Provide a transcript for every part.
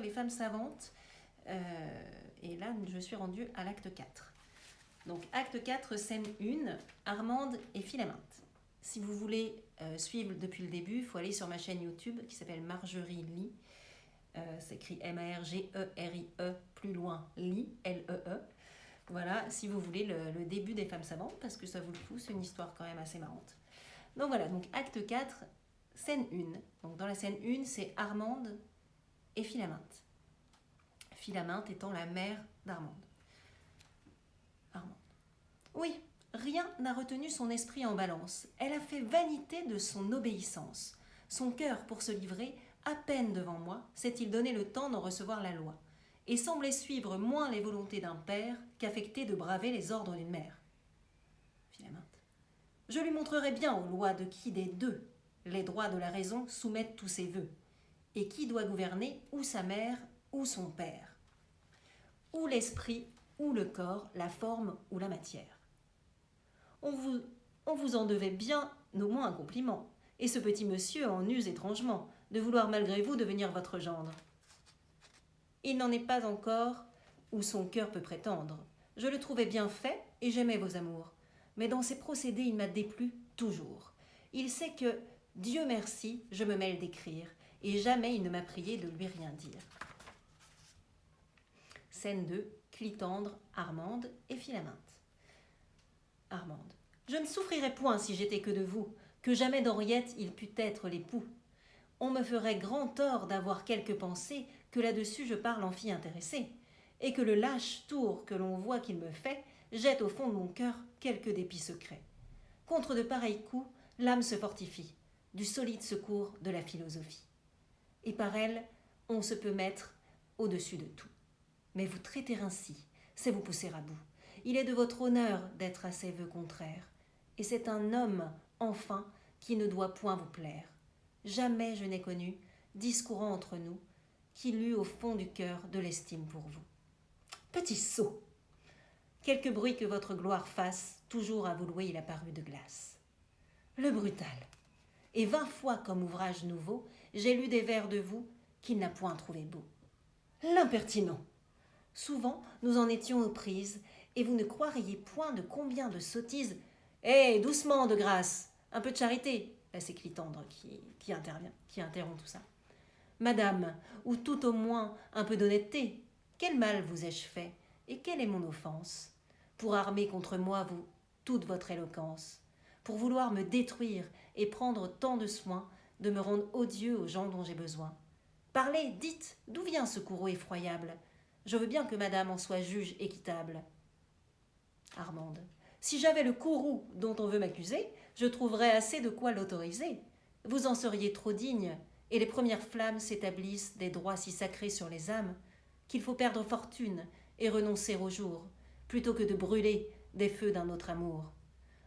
les femmes savantes. Et là, je suis rendue à l'acte 4. Donc, acte 4, scène 1, Armande et Philaminte. Si vous voulez suivre depuis le début, il faut aller sur ma chaîne YouTube qui s'appelle Margerie Lie. C'est écrit M-A-R-G-E-R-I-E, plus loin, Lie, L-E-E. Voilà, si vous voulez le début des femmes savantes, parce que ça vaut le coup, c'est une histoire quand même assez marrante. Donc voilà, donc acte 4, scène 1. Donc dans la scène 1, c'est Armande et Philaminte. Philaminte étant la mère d'Armande. Armande. Oui, rien n'a retenu son esprit en balance. Elle a fait vanité de son obéissance. Son cœur, pour se livrer, à peine devant moi, s'est-il donné le temps d'en recevoir la loi, et semblait suivre moins les volontés d'un père qu'affecter de braver les ordres d'une mère. Philaminte. Je lui montrerai bien aux lois de qui des deux les droits de la raison soumettent tous ses vœux, et qui doit gouverner ou sa mère ou son père, ou l'esprit ou le corps, la forme ou la matière. On vous en devait bien au moins un compliment, et ce petit monsieur en use étrangement, de vouloir malgré vous devenir votre gendre. Il n'en est pas encore où son cœur peut prétendre. Je le trouvais bien fait et j'aimais vos amours, mais dans ses procédés il m'a déplu toujours. Il sait que, Dieu merci, je me mêle d'écrire, et jamais il ne m'a prié de lui rien dire. Scène 2, Clitandre, Armande et Philaminte. Armande. Je ne souffrirais point si j'étais que de vous, que jamais d'Henriette il pût être l'époux. On me ferait grand tort d'avoir quelque pensée que là-dessus je parle en fille intéressée, et que le lâche tour que l'on voit qu'il me fait jette au fond de mon cœur quelque dépit secret. Contre de pareils coups, l'âme se fortifie, du solide secours de la philosophie. Et par elle, on se peut mettre au-dessus de tout. Mais vous traiter ainsi, c'est vous pousser à bout. Il est de votre honneur d'être à ces vœux contraires, et c'est un homme, enfin, qui ne doit point vous plaire. Jamais je n'ai connu, discourant entre nous, qu'il eût au fond du cœur de l'estime pour vous. Petit sot! Quelque bruit que votre gloire fasse, toujours à vous louer il a paru de glace. Le brutal! Et 20 fois comme ouvrage nouveau, j'ai lu des vers de vous qu'il n'a point trouvé beaux. L'impertinent! Souvent, nous en étions aux prises, et vous ne croiriez point de combien de sottises. Hé, doucement, de grâce! Un peu de charité! Là, c'est Clitandre qui intervient, qui interrompt tout ça. Madame, ou tout au moins un peu d'honnêteté, quel mal vous ai-je fait, et quelle est mon offense, pour armer contre moi toute votre éloquence, pour vouloir me détruire et prendre tant de soin de me rendre odieux aux gens dont j'ai besoin. Parlez, dites, d'où vient ce courroux effroyable? Je veux bien que madame en soit juge équitable. Armande. Si j'avais le courroux dont on veut m'accuser, je trouverais assez de quoi l'autoriser. Vous en seriez trop digne, et les premières flammes s'établissent des droits si sacrés sur les âmes, qu'il faut perdre fortune et renoncer au jour, plutôt que de brûler des feux d'un autre amour.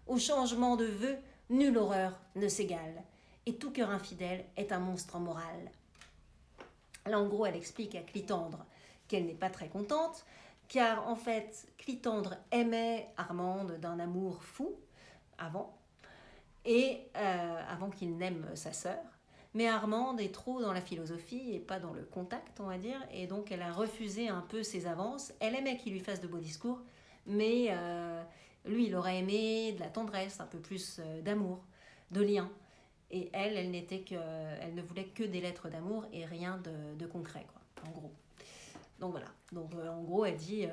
Au changement de vœux, nulle horreur ne s'égale, et tout cœur infidèle est un monstre moral. Là, en gros, elle explique à Clitandre qu'elle n'est pas très contente, car en fait, Clitandre aimait Armande d'un amour fou, avant qu'il n'aime sa sœur. Mais Armande est trop dans la philosophie et pas dans le contact, on va dire, et donc elle a refusé un peu ses avances. Elle aimait qu'il lui fasse de beaux discours, mais lui, il aurait aimé de la tendresse, un peu plus d'amour, de lien. Et elle ne voulait que des lettres d'amour et rien de concret, quoi, en gros. Donc voilà. Donc en gros, elle dit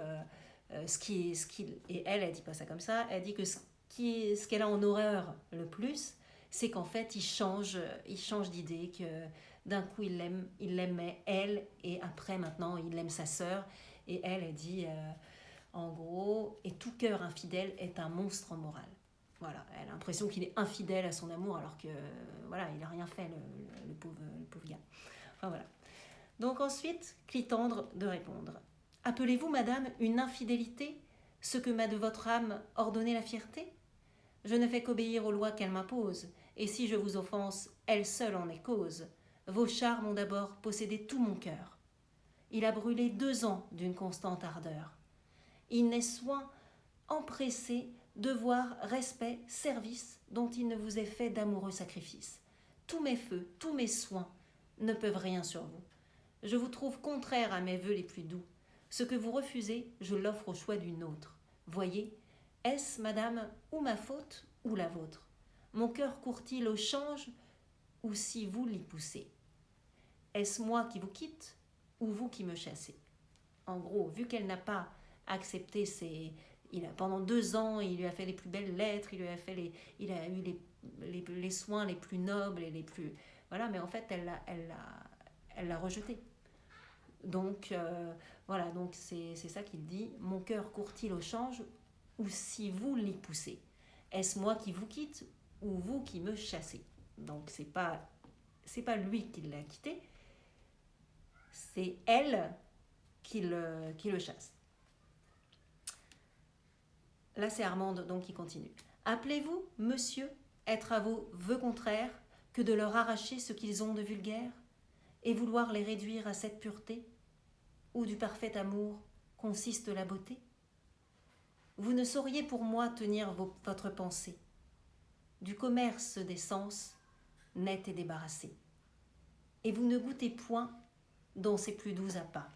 et elle dit pas ça comme ça. Elle dit que ce qu'elle a en horreur le plus, c'est qu'en fait, il change d'idée, que d'un coup, il l'aimait, elle, et après, maintenant, il aime sa sœur. Et elle dit, en gros, et tout cœur infidèle est un monstre moral. Voilà, elle a l'impression qu'il est infidèle à son amour, alors que, voilà, il n'a rien fait, le pauvre gars. Enfin, voilà. Donc ensuite, Clitandre de répondre. Appelez-vous, madame, une infidélité, ce que m'a de votre âme ordonné la fierté? Je ne fais qu'obéir aux lois qu'elle m'impose, et si je vous offense, elle seule en est cause. Vos charmes ont d'abord possédé tout mon cœur. Il a brûlé 2 ans d'une constante ardeur. Il n'est soin empressé, devoir, respect, service, dont il ne vous est fait d'amoureux sacrifices. Tous mes feux, tous mes soins ne peuvent rien sur vous. Je vous trouve contraire à mes vœux les plus doux. Ce que vous refusez, je l'offre au choix d'une autre. Voyez, est-ce, madame, ou ma faute, ou la vôtre? Mon cœur court-il au change, ou si vous l'y poussez? Est-ce moi qui vous quitte, ou vous qui me chassez? En gros, vu qu'elle n'a pas accepté pendant 2 ans, il lui a fait les plus belles lettres, il a eu les soins les plus nobles et les plus... Voilà, mais en fait, elle l'a rejeté. Donc, voilà, donc c'est ça qu'il dit. Mon cœur court-il au change, ou si vous l'y poussez? Est-ce moi qui vous quitte, ou vous qui me chassez? Donc, c'est pas lui qui l'a quitté, c'est elle qui le chasse. Là, c'est Armande donc qui continue. Appelez-vous, monsieur, être à vos vœux contraires que de leur arracher ce qu'ils ont de vulgaire et vouloir les réduire à cette pureté où du parfait amour consiste la beauté? Vous ne sauriez pour moi tenir votre pensée du commerce des sens net et débarrassé, et vous ne goûtez point dans ses plus doux appâts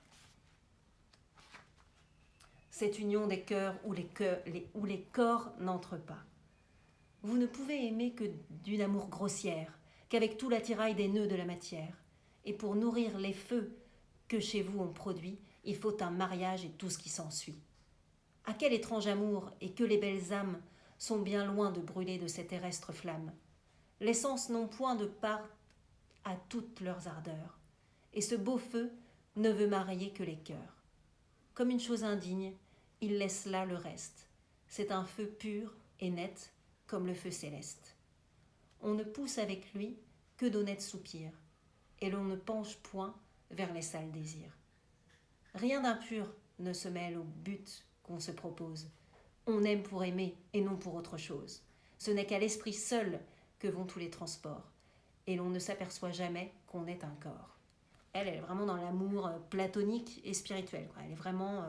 cette union des cœurs où les corps n'entrent pas. Vous ne pouvez aimer que d'une amour grossière, qu'avec tout l'attirail des nœuds de la matière. Et pour nourrir les feux que chez vous on produit, il faut un mariage et tout ce qui s'ensuit. À quel étrange amour, et que les belles âmes sont bien loin de brûler de ces terrestres flammes. Les sens n'ont point de part à toutes leurs ardeurs, et ce beau feu ne veut marier que les cœurs. Comme une chose indigne, il laisse là le reste. C'est un feu pur et net comme le feu céleste. On ne pousse avec lui que d'honnêtes soupirs, et l'on ne penche point vers les sales désirs. Rien d'impur ne se mêle au but qu'on se propose. On aime pour aimer et non pour autre chose. Ce n'est qu'à l'esprit seul que vont tous les transports, et l'on ne s'aperçoit jamais qu'on est un corps. Elle est vraiment dans l'amour platonique et spirituel, quoi. Elle est vraiment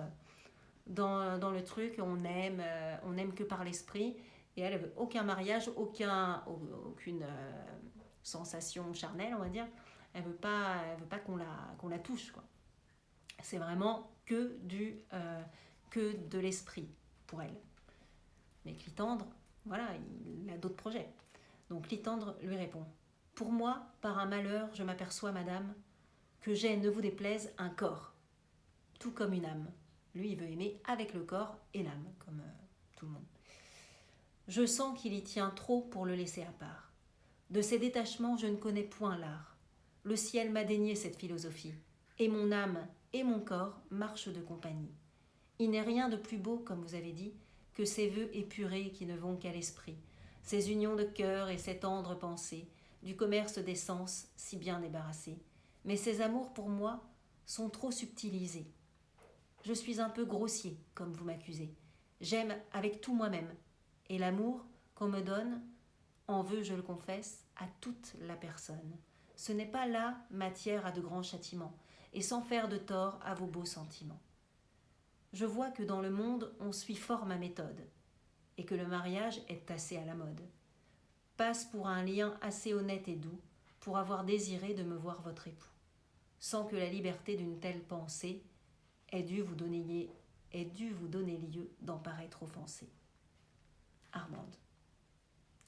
dans le truc, on aime que par l'esprit, et elle veut aucun mariage, aucune sensation charnelle, on va dire. Elle veut pas qu'on la touche, quoi. C'est vraiment que de l'esprit pour elle. Mais Clitandre, voilà, il a d'autres projets. Donc Clitandre lui répond: pour moi, par un malheur, je m'aperçois, madame, que j'ai, ne vous déplaise, un corps, tout comme une âme. Lui, il veut aimer avec le corps et l'âme, comme tout le monde. Je sens qu'il y tient trop pour le laisser à part. De ces détachements, je ne connais point l'art. Le ciel m'a dénié cette philosophie, et mon âme et mon corps marchent de compagnie. Il n'est rien de plus beau, comme vous avez dit, que ces vœux épurés qui ne vont qu'à l'esprit, ces unions de cœur et ces tendres pensées, du commerce des sens si bien débarrassés. Mais ces amours, pour moi, sont trop subtilisés. Je suis un peu grossier, comme vous m'accusez. J'aime avec tout moi-même, et l'amour qu'on me donne en veut, je le confesse, à toute la personne. Ce n'est pas là matière à de grands châtiments, et sans faire de tort à vos beaux sentiments. Je vois que dans le monde, on suit fort ma méthode, et que le mariage est assez à la mode. Passe pour un lien assez honnête et doux, pour avoir désiré de me voir votre époux, sans que la liberté d'une telle pensée ait dû vous donner lieu d'en paraître offensé. Armande.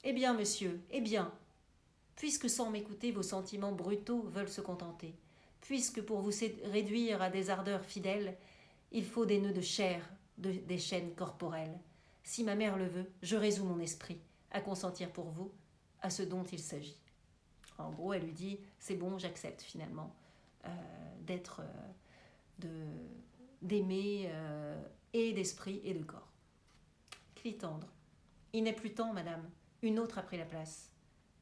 Eh bien, monsieur, eh bien, puisque sans m'écouter vos sentiments brutaux veulent se contenter, puisque pour vous réduire à des ardeurs fidèles, il faut des nœuds de chair, des chaînes corporelles. Si ma mère le veut, je résous mon esprit à consentir pour vous à ce dont il s'agit. En gros, elle lui dit, c'est bon, j'accepte finalement d'aimer et d'esprit et de corps. Clitandre. Il n'est plus temps, madame, une autre a pris la place,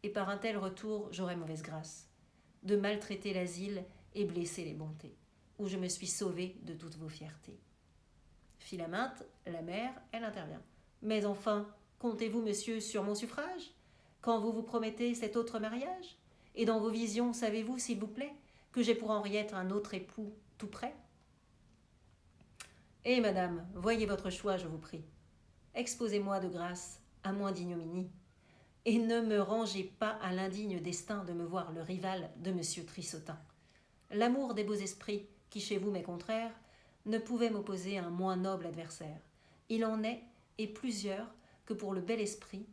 et par un tel retour, j'aurai mauvaise grâce, de maltraiter l'asile et blesser les bontés, où je me suis sauvée de toutes vos fiertés. Philaminte, la mère, elle intervient. Mais enfin, comptez-vous, monsieur, sur mon suffrage, quand vous vous promettez cet autre mariage? Et dans vos visions, savez-vous, s'il vous plaît, que j'ai pour Henriette un autre époux tout près? Eh, madame, voyez votre choix, je vous prie. Exposez-moi de grâce à moins d'ignominie, et ne me rangez pas à l'indigne destin de me voir le rival de monsieur Trissotin. L'amour des beaux esprits, qui chez vous m'est contraire, ne pouvait m'opposer à un moins noble adversaire. Il en est, et plusieurs, que pour le bel esprit,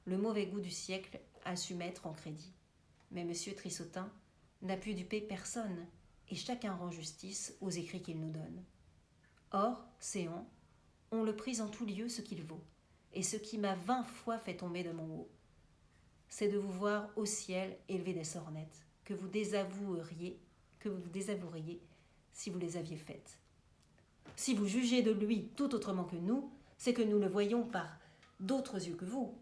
le mauvais goût du siècle a su mettre en crédit. Mais M. Trissotin n'a pu duper personne, et chacun rend justice aux écrits qu'il nous donne. Or, séant, on le prise en tout lieu ce qu'il vaut, et ce qui m'a 20 fois fait tomber de mon haut, c'est de vous voir au ciel élever des sornettes, que vous désavoueriez si vous les aviez faites. Si vous jugez de lui tout autrement que nous, c'est que nous le voyons par d'autres yeux que vous.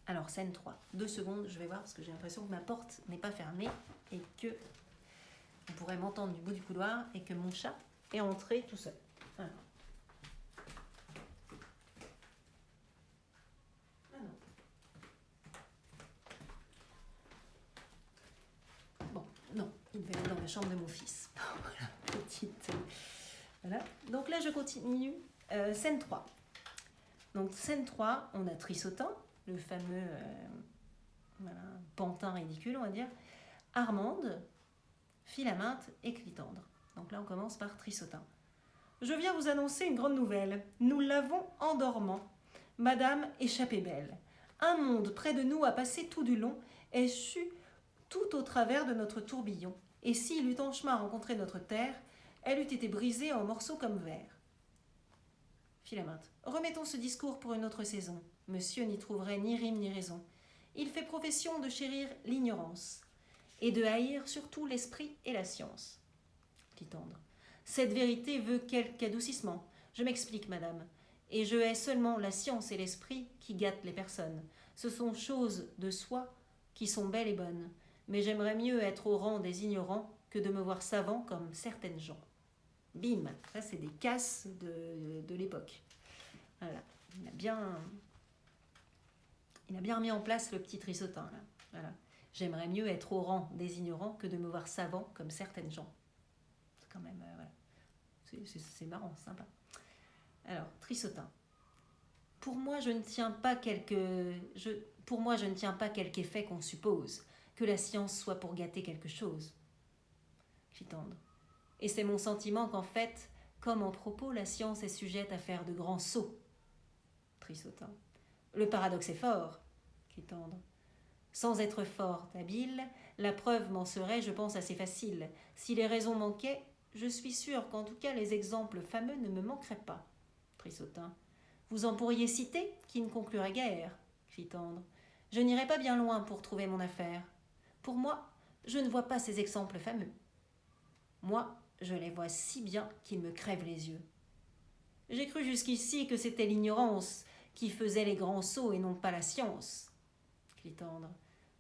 Alors, scène 3. 2 secondes, je vais voir, parce que j'ai l'impression que ma porte n'est pas fermée et que on pourrait m'entendre du bout du couloir et que mon chat est entré tout seul. Alors. Ah non. Bon, non, il devait aller dans la chambre de mon fils. Voilà, petite. Voilà. Donc là, je continue. Scène 3. Donc, scène 3, on a Trissotin, le fameux pantin ridicule, on va dire, Armande, Philaminte et Clitandre. Donc là, on commence par Trissotin. Je viens vous annoncer une grande nouvelle. Nous l'avons en dormant. Madame échappée belle. Un monde près de nous a passé tout du long et su tout au travers de notre tourbillon. Et s'il eût en chemin rencontré notre terre, elle eût été brisée en morceaux comme verre. Philaminte. Remettons ce discours pour une autre saison. Monsieur n'y trouverait ni rime ni raison. Il fait profession de chérir l'ignorance et de haïr surtout l'esprit et la science. Clitandre. Cette vérité veut quelque adoucissement. Je m'explique, madame. Et je hais seulement la science et l'esprit qui gâtent les personnes. Ce sont choses de soi qui sont belles et bonnes. Mais j'aimerais mieux être au rang des ignorants que de me voir savant comme certaines gens. Bim, ça c'est des casses de l'époque. Voilà, il a bien remis en place le petit Trissotin. Là. Voilà. J'aimerais mieux être au rang des ignorants que de me voir savant comme certaines gens. C'est quand même, voilà. C'est marrant, sympa. Alors, Trissotin. Pour moi, je ne tiens pas quelque effet qu'on suppose, que la science soit pour gâter quelque chose. Clitandre. Et c'est mon sentiment qu'en fait, comme en propos, la science est sujette à faire de grands sauts. Trissotin. Le paradoxe est fort. Clitandre. Sans être fort habile, la preuve m'en serait, je pense, assez facile. Si les raisons manquaient, je suis sûre qu'en tout cas les exemples fameux ne me manqueraient pas. Trissotin. Vous en pourriez citer qui ne concluraient guère. Clitandre. Je n'irai pas bien loin pour trouver mon affaire. Pour moi, je ne vois pas ces exemples fameux. Moi, je les vois si bien qu'ils me crèvent les yeux. J'ai cru jusqu'ici que c'était l'ignorance qui faisait les grands sauts et non pas la science. Clitandre.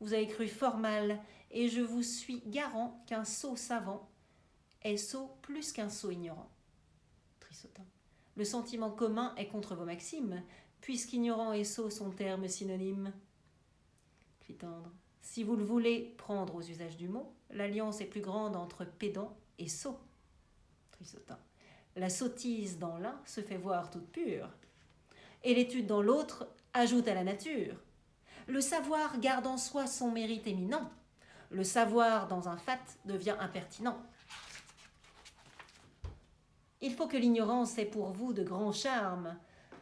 Vous avez cru fort mal, et je vous suis garant qu'un sot savant est sot plus qu'un sot ignorant. Trissotin. Le sentiment commun est contre vos maximes, puisqu'ignorant et sot sont termes synonymes. Clitandre. Si vous le voulez prendre aux usages du mot, l'alliance est plus grande entre pédant et sot. Trissotin. La sottise dans l'un se fait voir toute pure, et l'étude dans l'autre ajoute à la nature. Le savoir garde en soi son mérite éminent. Le savoir dans un fat devient impertinent. Il faut que l'ignorance ait pour vous de grands charmes,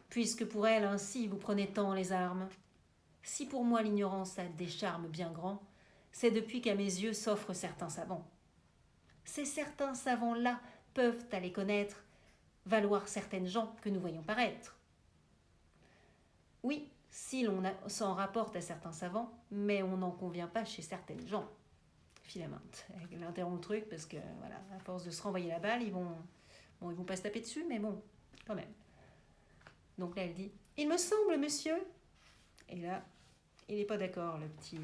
puisque pour elle ainsi vous prenez tant les armes. Si pour moi l'ignorance a des charmes bien grands, c'est depuis qu'à mes yeux s'offrent certains savants. Ces certains savants-là peuvent, à les connaître, valoir certaines gens que nous voyons paraître. Oui, si l'on s'en rapporte à certains savants, mais on n'en convient pas chez certaines gens. Philaminte, elle interrompt le truc parce que, voilà, à force de se renvoyer la balle, ils vont pas se taper dessus, mais bon, quand même. Donc là, elle dit, « Il me semble, monsieur... » Et là, il n'est pas d'accord, le petit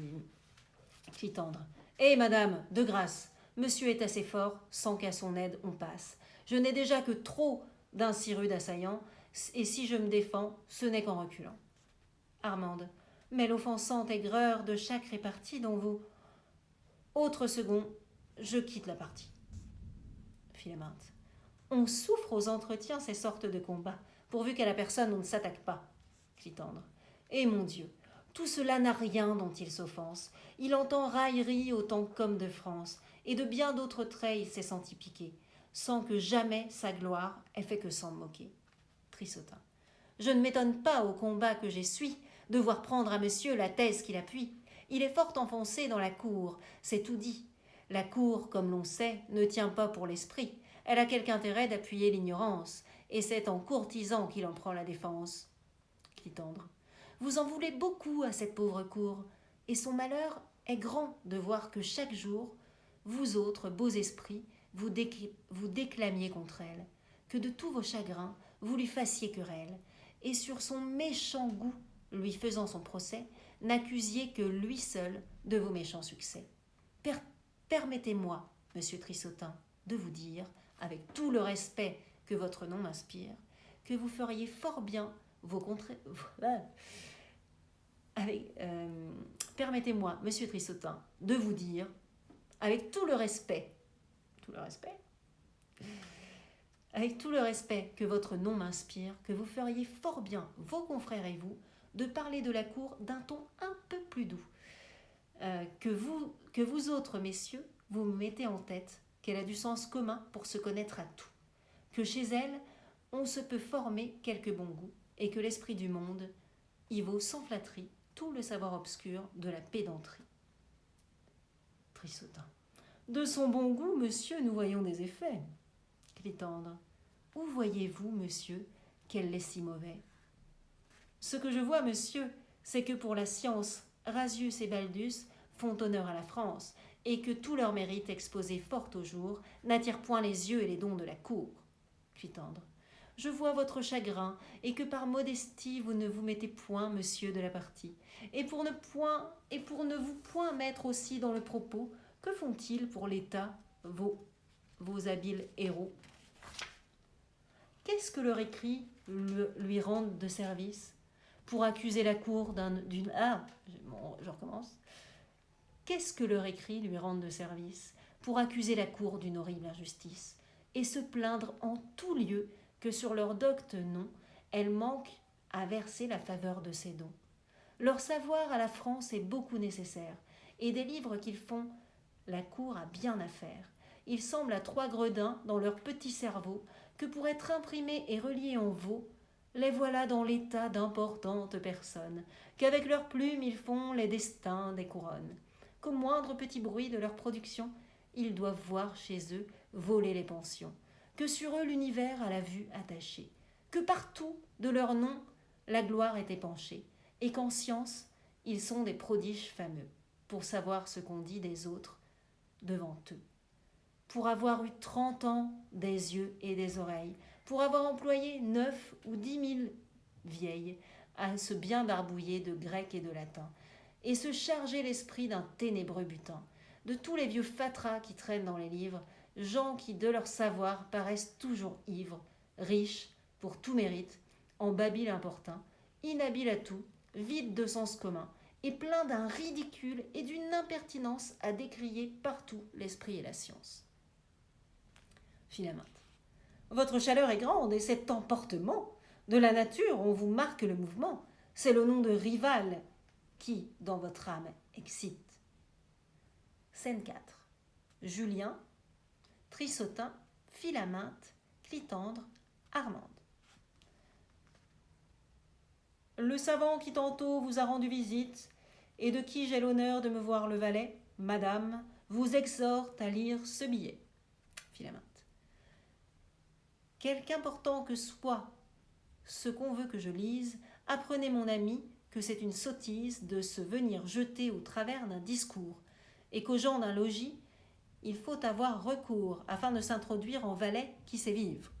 Clitandre. « Eh, madame, de grâce, monsieur est assez fort, sans qu'à son aide on passe. Je n'ai déjà que trop d'un si rude assaillant, et si je me défends, ce n'est qu'en reculant. » Armande. « Mais l'offensante aigreur de chaque répartie dont vous... » Autre second, je quitte la partie. Philaminte. « On souffre aux entretiens ces sortes de combats, pourvu qu'à la personne on ne s'attaque pas. » Clitandre. « Eh mon Dieu, Tout cela n'a rien dont il s'offense. Il entend raillerie autant qu'homme de France, et de bien d'autres traits il s'est senti piquer, sans que jamais sa gloire ait fait que s'en moquer. Trissotin. Je ne m'étonne pas au combat que j'essuie de voir prendre à monsieur la thèse qu'il appuie. Il est fort enfoncé dans la cour, c'est tout dit. La cour, comme l'on sait, ne tient pas pour l'esprit. Elle a quelque intérêt d'appuyer l'ignorance, et c'est en courtisan qu'il en prend la défense. Clitandre. Vous en voulez beaucoup à cette pauvre cour, et son malheur est grand de voir que chaque jour, vous autres beaux esprits, vous déclamiez contre elle, que de tous vos chagrins, vous lui fassiez querelle, et sur son méchant goût, lui faisant son procès, n'accusiez que lui seul de vos méchants succès. Permettez-moi, monsieur Trissotin, de vous dire, avec tout le respect que votre nom m'inspire, que vous feriez fort bien vos permettez-moi, monsieur Trissotin, de vous dire, avec tout le respect que votre nom m'inspire, que vous feriez fort bien, vos confrères et vous, de parler de la cour d'un ton un peu plus doux, que vous autres, messieurs, vous mettez en tête qu'elle a du sens commun pour se connaître à tout, que chez elle, on se peut former quelque bon goût, et que l'esprit du monde y vaut sans flatterie tout le savoir obscur de la pédanterie. Trissotin. De son bon goût, monsieur, nous voyons des effets. Clitandre. Où voyez-vous, monsieur, qu'elle l'est si mauvais? Ce que je vois, monsieur, c'est que pour la science, Rasius et Baldus font honneur à la France, et que tout leur mérite exposé fort au jour n'attire point les yeux et les dons de la cour. Clitandre. Je vois votre chagrin, et que par modestie vous ne vous mettez point, monsieur, de la partie. Et pour ne vous point mettre aussi dans le propos, que font-ils pour l'État, vos habiles héros? Qu'est-ce que leur écrit lui rendent de service pour accuser la cour d'une... Ah, je recommence. Qu'est-ce que leur écrit lui rendent de service pour accuser la cour d'une horrible injustice et se plaindre en tout lieu que sur leur docte nom, elle manque à verser la faveur de ses dons. Leur savoir à la France est beaucoup nécessaire, et des livres qu'ils font, la cour a bien à faire. Il semble à 3 gredins dans leur petit cerveau que pour être imprimés et reliés en veau, les voilà dans l'état d'importantes personnes, qu'avec leurs plumes ils font les destins des couronnes. Qu'au moindre petit bruit de leur production, ils doivent voir chez eux voler les pensions, que sur eux l'univers a la vue attachée, que partout de leur nom la gloire est épanchée, et qu'en science ils sont des prodiges fameux, pour savoir ce qu'on dit des autres devant eux, pour avoir eu 30 ans des yeux et des oreilles, pour avoir employé 9 ou 10 000 vieilles à se bien barbouiller de grec et de latin, et se charger l'esprit d'un ténébreux butin, de tous les vieux fatras qui traînent dans les livres, gens qui de leur savoir paraissent toujours ivres, riches pour tout mérite, en babil importun, inhabiles à tout, vides de sens commun, et pleins d'un ridicule et d'une impertinence à décrier partout l'esprit et la science. Philaminte. Votre chaleur est grande, et cet emportement de la nature, on vous marque le mouvement, c'est le nom de rival qui, dans votre âme, excite. Scène 4. Julien, Trissotin, Philaminte, Clitandre, Armande. Le savant qui tantôt vous a rendu visite, et de qui j'ai l'honneur de me voir le valet, madame, vous exhorte à lire ce billet. Philaminte. Quelque important que soit ce qu'on veut que je lise, apprenez, mon ami, que c'est une sottise de se venir jeter au travers d'un discours, et qu'aux gens d'un logis, il faut avoir recours afin de s'introduire en valet qui sait vivre.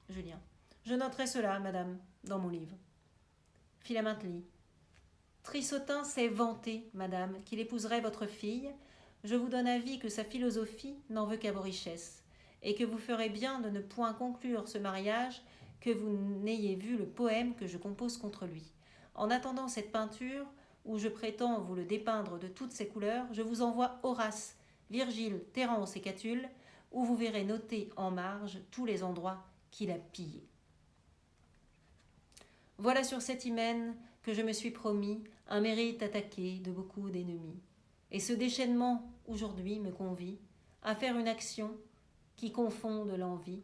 Julien. Je noterai cela, madame, dans mon livre. Philaminte lit. Trissotin s'est vanté, madame, qu'il épouserait votre fille. Je vous donne avis que sa philosophie n'en veut qu'à vos richesses, et que vous ferez bien de ne point conclure ce mariage que vous n'ayez vu le poème que je compose contre lui. En attendant cette peinture, où je prétends vous le dépeindre de toutes ses couleurs, je vous envoie Horace, Virgile, Terence et Catulle, où vous verrez noter en marge tous les endroits qu'il a pillés. Voilà sur cet hymen que je me suis promis un mérite attaqué de beaucoup d'ennemis. Et ce déchaînement, aujourd'hui, me convie à faire une action qui confonde l'envie,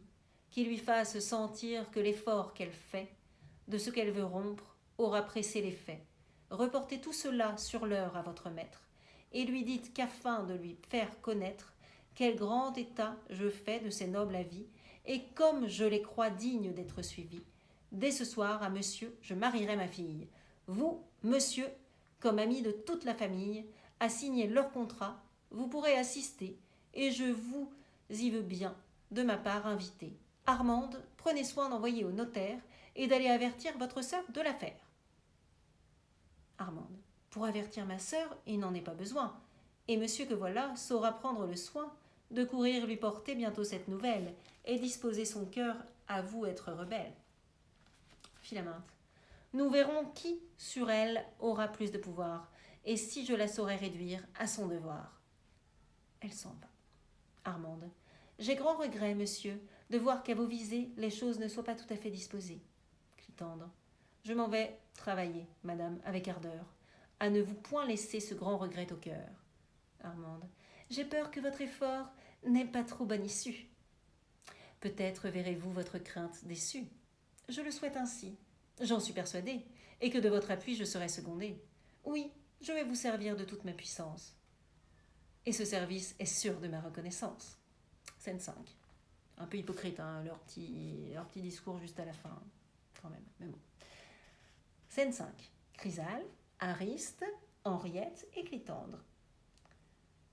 qui lui fasse sentir que l'effort qu'elle fait, de ce qu'elle veut rompre, aura pressé les faits. Reportez tout cela sur l'heure à votre maître, et lui dites qu'afin de lui faire connaître quel grand état je fais de ces nobles avis, et comme je les crois dignes d'être suivis, dès ce soir à monsieur je marierai ma fille. Vous, monsieur, comme ami de toute la famille, à signer leur contrat, vous pourrez assister, et je vous y veux bien, de ma part inviter. Armande, prenez soin d'envoyer au notaire et d'aller avertir votre sœur de l'affaire. Armande, pour avertir ma sœur, il n'en est pas besoin, et monsieur que voilà saura prendre le soin de courir lui porter bientôt cette nouvelle, et disposer son cœur à vous être rebelle. Philaminte, nous verrons qui sur elle aura plus de pouvoir, et si je la saurai réduire à son devoir. Elle s'en va. Armande, j'ai grand regret, monsieur, de voir qu'à vos visées les choses ne soient pas tout à fait disposées. Clitandre, je m'en vais travailler, madame, avec ardeur, à ne vous point laisser ce grand regret au cœur. Armande, j'ai peur que votre effort n'ait pas trop bonne issue. Peut-être verrez-vous votre crainte déçue. Je le souhaite ainsi. J'en suis persuadée, et que de votre appui je serai secondée. Oui, je vais vous servir de toute ma puissance. Et ce service est sûr de ma reconnaissance. Scène 5. Un peu hypocrite, hein, leur petit discours juste à la fin, quand même, mais bon. Scène 5. Chrysale, Ariste, Henriette et Clitandre.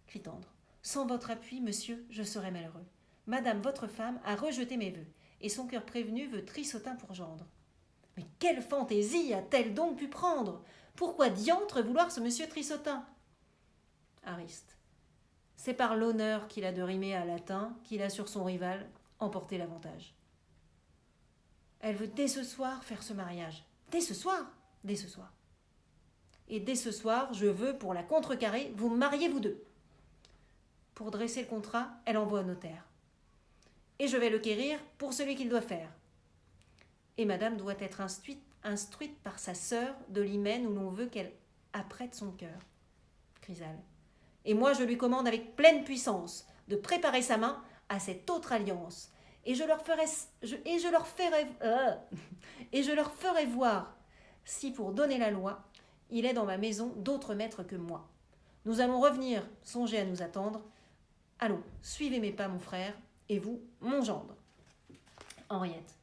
Clitandre. Sans votre appui, monsieur, je serais malheureux. Madame, votre femme, a rejeté mes vœux, et son cœur prévenu veut Trissotin pour gendre. Mais quelle fantaisie a-t-elle donc pu prendre? Pourquoi diantre vouloir ce monsieur Trissotin? Ariste. C'est par l'honneur qu'il a de rimer à latin qu'il a sur son rival emporté l'avantage. Elle veut dès ce soir faire ce mariage. Dès ce soir? Dès ce soir. Et dès ce soir, je veux, pour la contrecarrer, vous marier vous deux. Pour dresser le contrat, elle envoie au notaire. Et je vais le quérir pour celui qu'il doit faire. Et madame doit être instruite par sa sœur de l'hymen où l'on veut qu'elle apprête son cœur. Chrysale. Et moi je lui commande avec pleine puissance de préparer sa main à cette autre alliance. Et je leur ferai voir si pour donner la loi, il est dans ma maison d'autres maîtres que moi. Nous allons revenir, songez à nous attendre. Allons, suivez mes pas, mon frère, et vous, mon gendre. Henriette.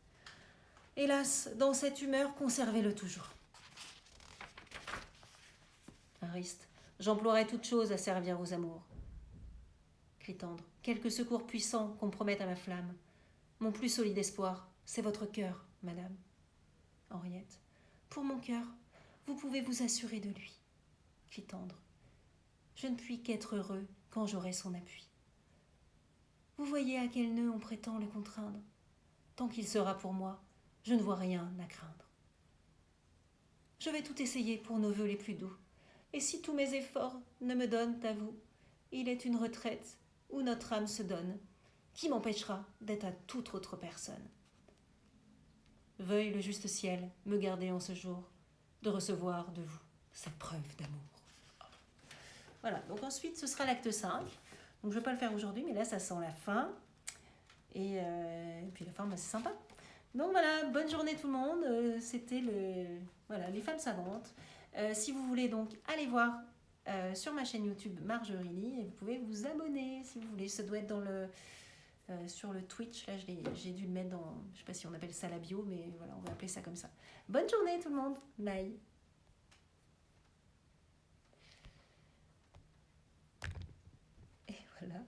Hélas, dans cette humeur, conservez-le toujours. Ariste. J'emploierai toute chose à servir vos amours. Clitandre. Quelque secours puissant compromettent à ma flamme. Mon plus solide espoir, c'est votre cœur, madame. Henriette. Pour mon cœur, vous pouvez vous assurer de lui. Clitandre. Je ne puis qu'être heureux quand j'aurai son appui. Vous voyez à quel nœud on prétend le contraindre. Tant qu'il sera pour moi, je ne vois rien à craindre. Je vais tout essayer pour nos vœux les plus doux. Et si tous mes efforts ne me donnent à vous, il est une retraite où notre âme se donne, qui m'empêchera d'être à toute autre personne. Veuille le juste ciel me garder en ce jour de recevoir de vous cette preuve d'amour. Voilà, donc ensuite ce sera l'acte 5. Donc je ne vais pas le faire aujourd'hui, mais là ça sent la fin. Et puis la fin, bah, c'est sympa. Donc voilà, bonne journée tout le monde. C'était les femmes savantes. Si vous voulez donc aller voir sur ma chaîne YouTube Marjorie Lee, et vous pouvez vous abonner si vous voulez. Ça doit être dans sur le Twitch. Là, j'ai dû le mettre dans, je ne sais pas si on appelle ça la bio, mais voilà, on va appeler ça comme ça. Bonne journée tout le monde. Bye. Et voilà.